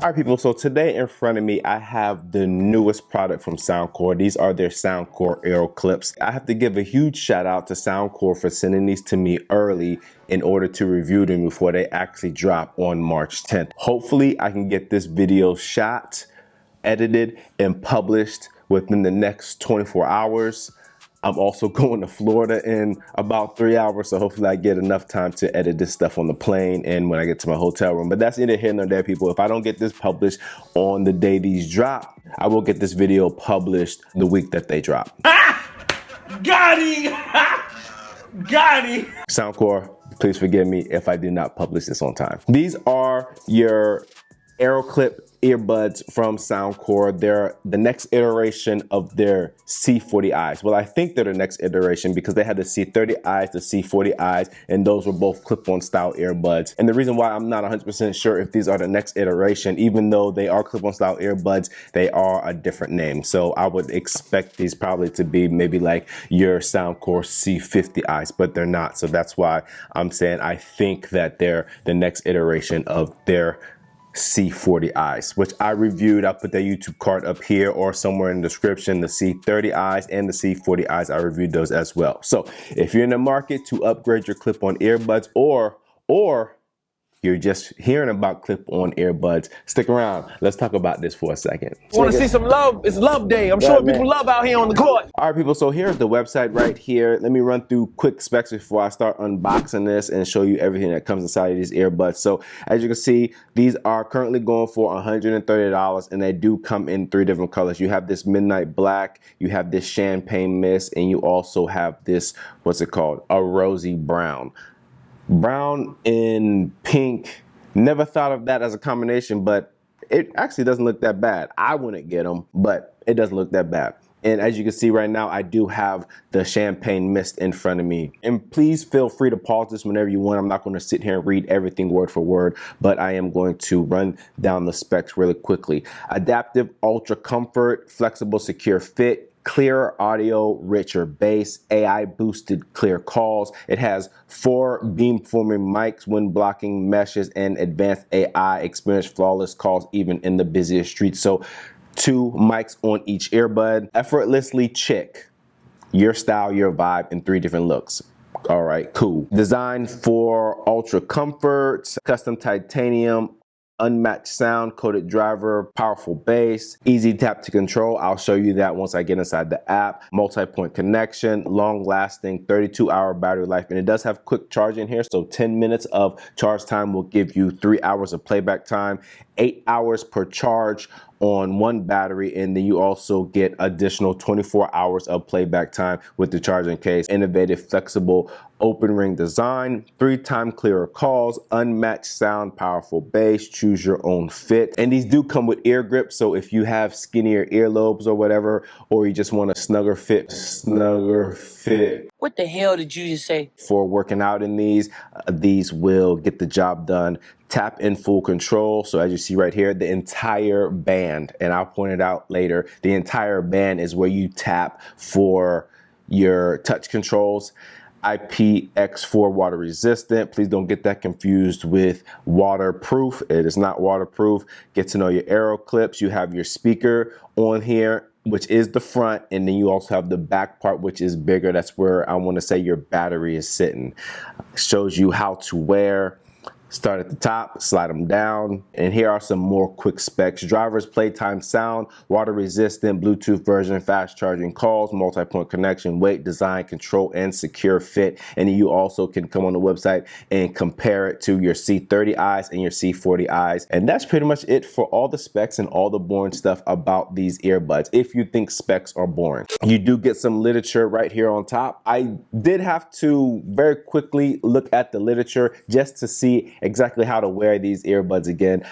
All right, people, so today in front of me, I have the newest product from Soundcore. These are their Soundcore AeroClips. I have to give a huge shout out to Soundcore for sending these to me early in order to review them before they actually drop on March 10th. Hopefully, I can get this video shot, edited, and published within the next 24 hours. I'm also going to Florida in about 3 hours, so hopefully I get enough time to edit this stuff on the plane and when I get to my hotel room. But that's neither here nor there, people. If I don't get this published on the day these drop, I will get this video published the week that they drop. Got him! Got him! Soundcore, please forgive me if I did not publish this on time. These are your AeroClip earbuds from Soundcore. They're the next iteration of their C40Is. Well, I think they're the next iteration because they had the C30Is, the C40Is, and those were both clip-on style earbuds. And the reason why I'm not 100% sure if these are the next iteration, even though they are clip-on style earbuds, they are a different name. So I would expect these probably to be maybe like your Soundcore C50Is, but they're not. So that's why I'm saying I think that they're the next iteration of their C40Is, which I reviewed. I'll put their YouTube card up here or somewhere in the description. The C30Is and the C40Is, I reviewed those as well. So if you're in the market to upgrade your clip-on earbuds or you're just hearing about clip-on earbuds, stick around. Let's talk about this for a second. Want to see some love? It's love day. I'm showing people love out here on the court. All right, people, so here's the website right here. Let me run through quick specs before I start unboxing this and show you everything that comes inside of these earbuds. So as you can see, these are currently going for $130, and they do come in 3 different colors. You have this midnight black, you have this champagne mist, and you also have this, what's it called? A rosy brown. Brown and pink, never thought of that as a combination, but it actually doesn't look that bad. I wouldn't get them, but it doesn't look that bad. And as you can see right now, I do have the champagne mist in front of me. And please feel free to pause this whenever you want. I'm not going to sit here and read everything word for word, but I am going to run down the specs really quickly. Adaptive ultra comfort, flexible secure fit, clearer audio, richer bass, AI boosted clear calls. It has 4 beamforming mics, wind blocking meshes, and advanced AI experience flawless calls even in the busiest streets. So 2 mics on each earbud. Effortlessly chick, your style, your vibe in 3 different looks. All right, cool. Designed for ultra comfort, custom titanium, unmatched sound, coded driver, powerful bass, easy tap to control. I'll show you that once I get inside the app. Multi-point connection, long-lasting 32-hour battery life, and it does have quick charging here, so 10 minutes of charge time will give you 3 hours of playback time, 8 hours per charge on one battery, and then you also get additional 24 hours of playback time with the charging case. Innovative, flexible, open ring design, 3-time clearer calls, unmatched sound, powerful bass, choose your own fit. And these do come with ear grips, so if you have skinnier earlobes or whatever, or you just want a snugger fit. What the hell did you just say? For working out in these will get the job done. Tap in full control. So as you see right here, the entire band, and I'll point it out later, the entire band is where you tap for your touch controls. IPX4 water resistant. Please don't get that confused with waterproof. It is not waterproof. Get to know your AeroClips. You have your speaker on here, which is the front, and then you also have the back part, which is bigger. That's where I want to say your battery is sitting. Shows you how to wear. Start at the top, slide them down, and here are some more quick specs. Drivers, playtime sound, water resistant, Bluetooth version, fast charging calls, multi-point connection, weight, design, control, and secure fit. And you also can come on the website and compare it to your C30Is and your C40Is. And that's pretty much it for all the specs and all the boring stuff about these earbuds. If you think specs are boring, you do get some literature right here on top. I did have to very quickly look at the literature just to see exactly how to wear these earbuds again.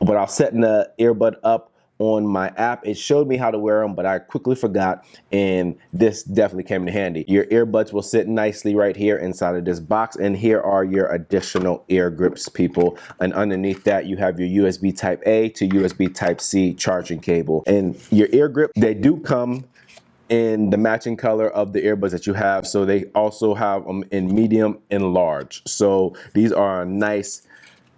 But I was setting the earbud up on my app. It showed me how to wear them, but I quickly forgot, and this definitely came in handy. Your earbuds will sit nicely right here inside of this box, and here are your additional ear grips, people. And underneath that, you have your USB Type A to USB Type C charging cable. And your ear grip, they do come in the matching color of the earbuds that you have. So they also have them in medium and large. So these are a nice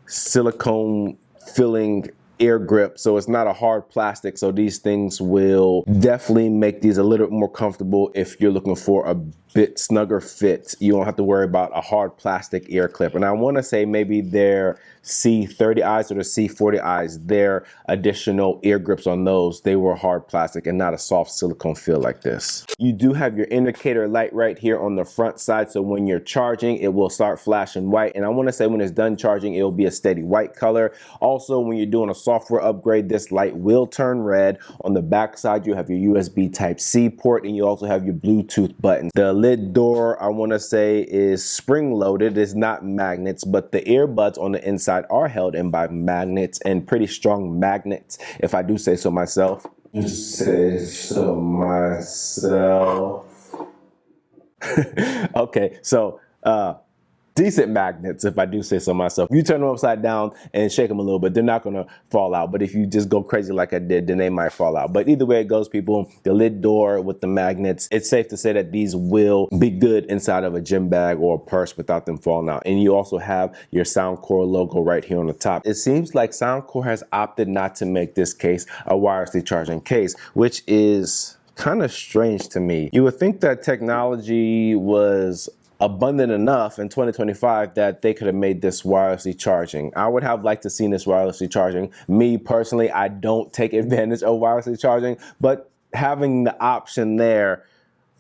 silicone filling air grip, so it's not a hard plastic, so these things will definitely make these a little bit more comfortable. If you're looking for a bit snugger fit, you don't have to worry about a hard plastic ear clip. And I want to say maybe their C30Is or the C40Is, their additional ear grips on those, they were hard plastic and not a soft silicone feel like this. You do have your indicator light right here on the front side, so when you're charging, it will start flashing white. And I want to say when it's done charging, it will be a steady white color. Also, when you're doing a software upgrade, this light will turn red. On the back side, you have your USB Type-C port, and you also have your Bluetooth button. The lid door, I want to say, is spring-loaded. It's not magnets, but the earbuds on the inside are held in by magnets, and pretty strong magnets, if I do say so myself. Okay, so decent magnets, if I do say so myself. If you turn them upside down and shake them a little bit, they're not gonna fall out. But if you just go crazy like I did, then they might fall out. But either way it goes, people, the lid door with the magnets, it's safe to say that these will be good inside of a gym bag or a purse without them falling out. And you also have your Soundcore logo right here on the top. It seems like Soundcore has opted not to make this case a wirelessly charging case, which is kind of strange to me. You would think that technology was abundant enough in 2025 that they could have made this wirelessly charging. I would have liked to see this wirelessly charging. Me personally, I don't take advantage of wirelessly charging, but having the option there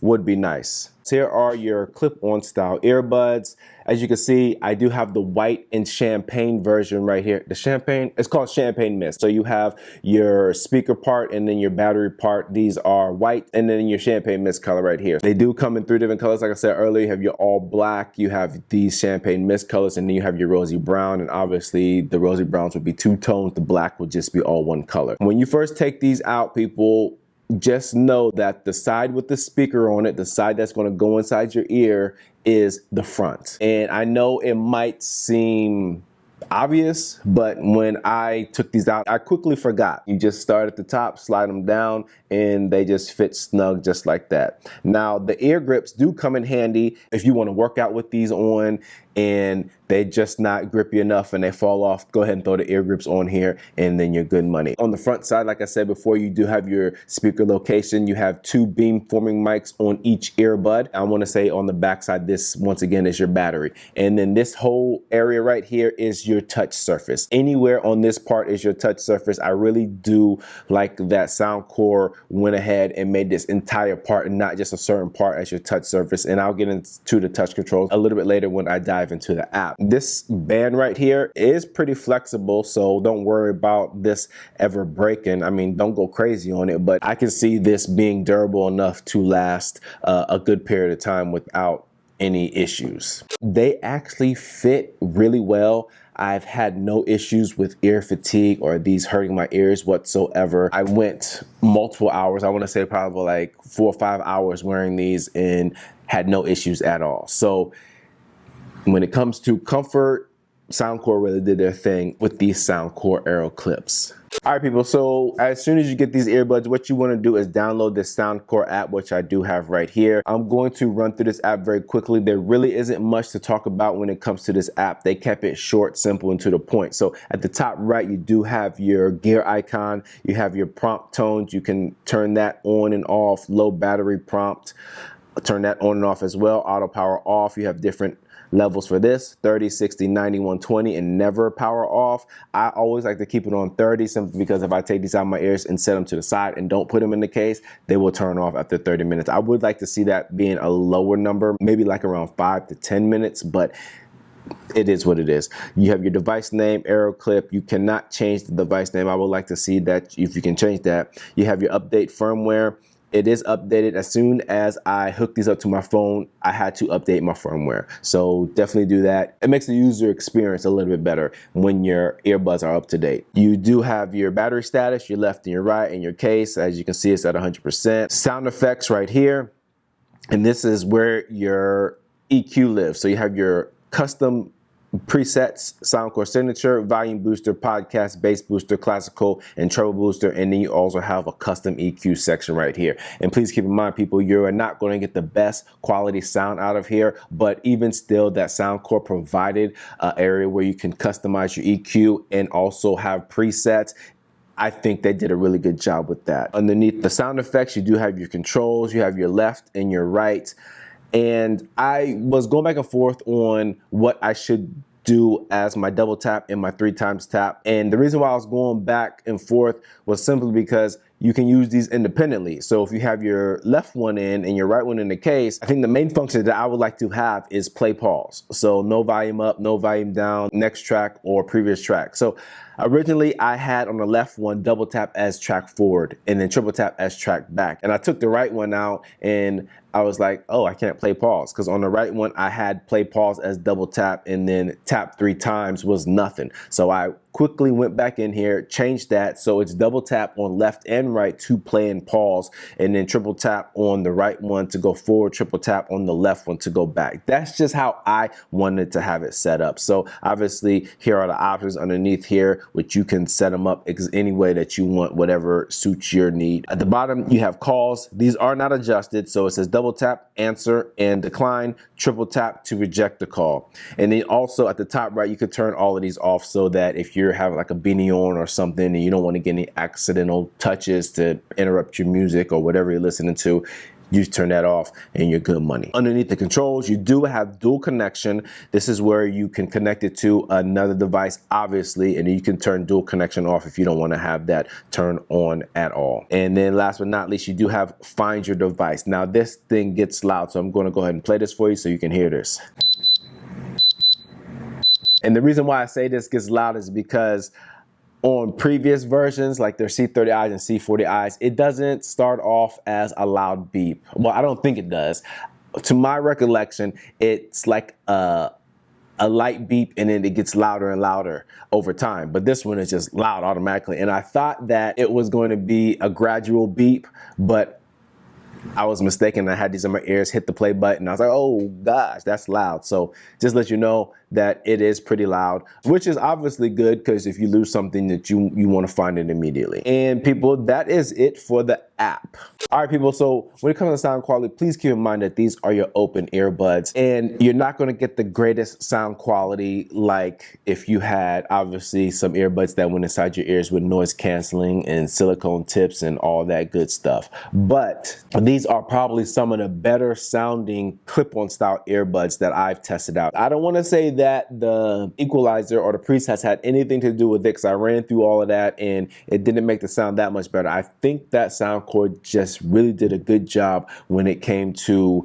would be nice. So here are your clip-on style earbuds. As you can see, I do have the white and champagne version right here. The champagne, it's called champagne mist. So you have your speaker part and then your battery part. These are white, and then your champagne mist color right here. They do come in 3 different colors. Like I said earlier, you have your all black, you have these champagne mist colors, and then you have your rosy brown. And obviously the rosy browns would be 2 tones. The black would just be all 1 color. When you first take these out, people, just know that the side with the speaker on it, the side that's going to go inside your ear, is the front. And I know it might seem obvious, but when I took these out, I quickly forgot. You just start at the top, slide them down, and they just fit snug just like that. Now, the ear grips do come in handy if you want to work out with these on and they just not grippy enough and they fall off. Go ahead and throw the ear grips on here and then you're good money. On the front side, like I said before, you do have your speaker location. You have 2 beam forming mics on each earbud. I want to say on the back side, this once again is your battery. And then this whole area right here is your touch surface. Anywhere on this part is your touch surface. I really do like that Soundcore went ahead and made this entire part and not just a certain part as your touch surface. And I'll get into the touch controls a little bit later when I dive into the app. This band right here is pretty flexible, so don't worry about this ever breaking. I mean, don't go crazy on it, but I can see this being durable enough to last a good period of time without any issues. They actually fit really well. I've had no issues with ear fatigue or these hurting my ears whatsoever. I went multiple hours, I want to say probably like 4 or 5 hours wearing these and had no issues at all. So when it comes to comfort, Soundcore really did their thing with these Soundcore AeroClips. All right, people, so as soon as you get these earbuds, what you want to do is download the Soundcore app, which I do have right here. I'm going to run through this app very quickly. There really isn't much to talk about when it comes to this app. They kept it short, simple, and to the point. So at the top right, you do have your gear icon. You have your prompt tones. You can turn that on and off. Low battery prompt, turn that on and off as well. Auto power off. You have different levels for this: 30, 60, 90, 120, and never power off. I always like to keep it on 30 simply because if I take these out of my ears and set them to the side and don't put them in the case, they will turn off after 30 minutes. I would like to see that being a lower number, maybe like around 5 to 10 minutes, but it is what it is. You have your device name, AeroClip. You cannot change the device name. I would like to see that if you can change that. You have your update firmware. It is updated. As soon as I hook these up to my phone, I had to update my firmware. So definitely do that. It makes the user experience a little bit better when your earbuds are up to date. You do have your battery status, your left and your right, and your case. As you can see, it's at 100%. Sound effects right here. And this is where your EQ lives. So you have your custom presets: Soundcore Signature, Volume Booster, Podcast, Bass Booster, Classical, and Treble Booster. And then you also have a custom EQ section right here. And please keep in mind, people, you're not going to get the best quality sound out of here, but even still, that Soundcore provided an area where you can customize your EQ and also have presets. I think they did a really good job with that. Underneath the sound effects, you do have your controls, you have your left and your right. And I was going back and forth on what I should do as my double tap and my 3x tap. And the reason why I was going back and forth was simply because you can use these independently. So if you have your left one in and your right one in the case, I think the main function that I would like to have is play pause. So no volume up, no volume down, next track or previous track. So originally I had on the left one double tap as track forward and then triple tap as track back. And I took the right one out and I was like, oh, I can't play pause, because on the right one I had play pause as double tap and then tap 3 times was nothing. So I quickly went back in here, changed that so it's double tap on left and right to play and pause, and then triple tap on the right one to go forward, triple tap on the left one to go back. That's just how I wanted to have it set up. So obviously here are the options underneath here, which you can set them up any way that you want, whatever suits your need. At the bottom you have calls. These are not adjusted, so it says double tap, answer, and decline, triple tap to reject the call. And then also at the top right, you could turn all of these off so that if you're having like a beanie on or something and you don't want to get any accidental touches to interrupt your music or whatever you're listening to, you turn that off and you're good money. Underneath the controls, you do have dual connection. This is where you can connect it to another device, obviously, and you can turn dual connection off if you don't want to have that turned on at all. And then last but not least, you do have find your device. Now this thing gets loud, so I'm going to go ahead and play this for you so you can hear this. And the reason why I say this gets loud is because on previous versions, like their C30Is and C40Is, it doesn't start off as a loud beep. Well, I don't think it does. To my recollection, it's like a light beep and then it gets louder and louder over time. But this one is just loud automatically. And I thought that it was going to be a gradual beep, but I was mistaken. I had these in my ears, hit the play button. I was like, oh gosh, that's loud. So just let you know that it is pretty loud, which is obviously good, because if you lose something that you want to find it immediately. And people, that is it for the app. All right, people, so when it comes to sound quality, please keep in mind that these are your open earbuds and you're not going to get the greatest sound quality like if you had obviously some earbuds that went inside your ears with noise canceling and silicone tips and all that good stuff. But these are probably some of the better sounding clip-on style earbuds that I've tested out. I don't want to say that the equalizer or the presets had anything to do with it, because I ran through all of that and it didn't make the sound that much better. I think that Soundcore just really did a good job when it came to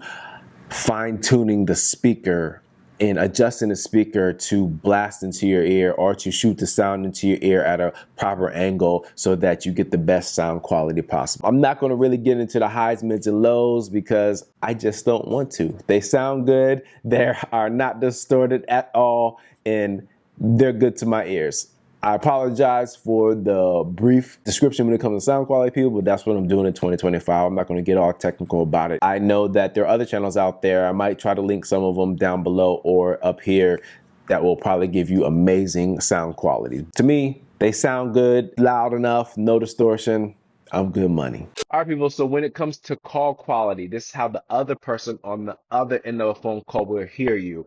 fine-tuning the speaker and adjusting the speaker to blast into your ear or to shoot the sound into your ear at a proper angle so that you get the best sound quality possible. I'm not going to really get into the highs, mids, and lows because I just don't want to. They sound good, they are not distorted at all, and they're good to my ears. I apologize for the brief description when it comes to sound quality, people, but that's what I'm doing in 2025. I'm not going to get all technical about it. I know that there are other channels out there. I might try to link some of them down below or up here that will probably give you amazing sound quality. To me, they sound good, loud enough, no distortion. I'm good money. All right, people, so when it comes to call quality, this is how the other person on the other end of a phone call will hear you.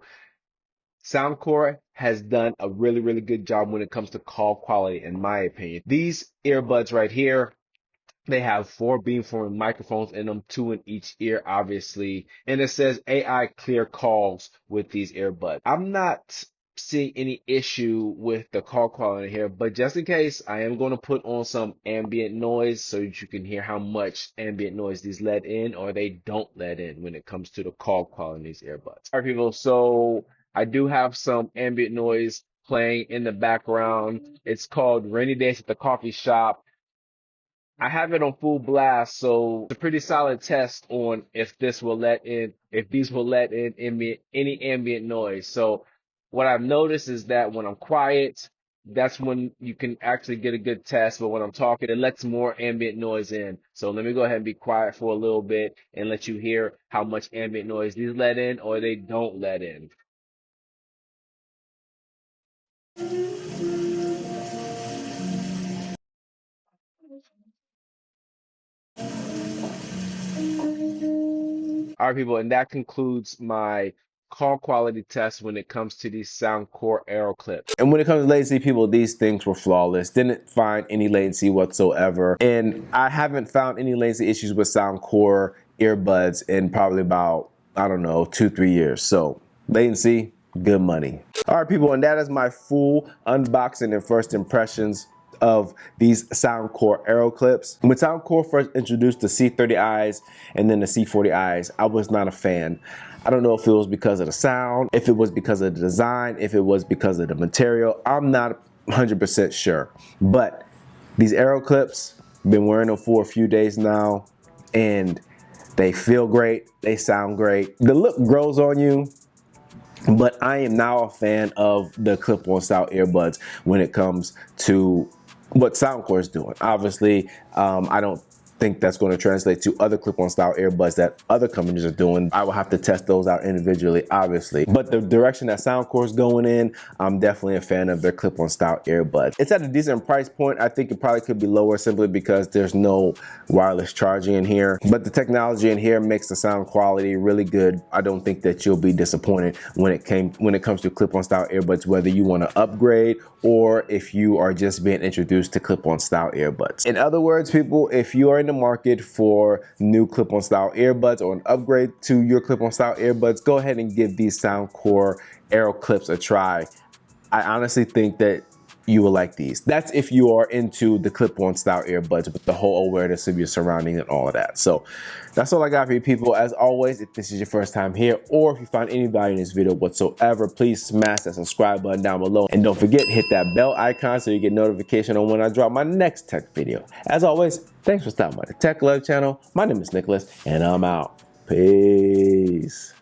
Soundcore has done a really, really good job when it comes to call quality, in my opinion. These earbuds right here, they have 4 beamforming microphones in them, 2 in each ear, obviously. And it says AI clear calls with these earbuds. I'm not seeing any issue with the call quality here, but just in case, I am going to put on some ambient noise so that you can hear how much ambient noise these let in or they don't let in when it comes to the call quality in these earbuds. All right, people, so I do have some ambient noise playing in the background. It's called Rainy Days at the Coffee Shop. I have it on full blast, so it's a pretty solid test on if these will let in any ambient noise. So what I've noticed is that when I'm quiet, that's when you can actually get a good test. But when I'm talking, it lets more ambient noise in. So let me go ahead and be quiet for a little bit and let you hear how much ambient noise these let in or they don't let in. All right, people, and that concludes my call quality test when it comes to these Soundcore AeroClips. And when it comes to latency, people, these things were flawless. Didn't find any latency whatsoever. And I haven't found any latency issues with Soundcore earbuds in probably about, I don't know, 2-3 years. So latency, good money. All right, people, and that is my full unboxing and first impressions of these Soundcore AeroClips. When Soundcore first introduced the C30Is and then the C40Is, I was not a fan. I don't know if it was because of the sound, if it was because of the design, if it was because of the material. I'm not 100% sure. But these AeroClips, been wearing them for a few days now, and they feel great, they sound great. The look grows on you, but I am now a fan of the clip-on style earbuds when it comes to what Soundcore is doing. Obviously, I don't think that's going to translate to other clip-on style earbuds that other companies are doing. I will have to test those out individually, obviously. But the direction that Soundcore is going in, I'm definitely a fan of their clip-on style earbuds. It's at a decent price point. I think it probably could be lower simply because there's no wireless charging in here. But the technology in here makes the sound quality really good. I don't think that you'll be disappointed when it comes to clip-on style earbuds, whether you want to upgrade or if you are just being introduced to clip-on style earbuds. In other words, people, if you are in the market for new clip-on style earbuds or an upgrade to your clip-on style earbuds, go ahead and give these Soundcore AeroClips a try. I honestly think that you will like these. That's if you are into the clip-on style earbuds with the whole awareness of your surroundings and all of that. So that's all I got for you, people. As always, if this is your first time here or if you find any value in this video whatsoever, please smash that subscribe button down below. And don't forget, hit that bell icon so you get notification on when I drop my next tech video. As always, thanks for stopping by the Tech Love channel. My name is Nicholas and I'm out. Peace.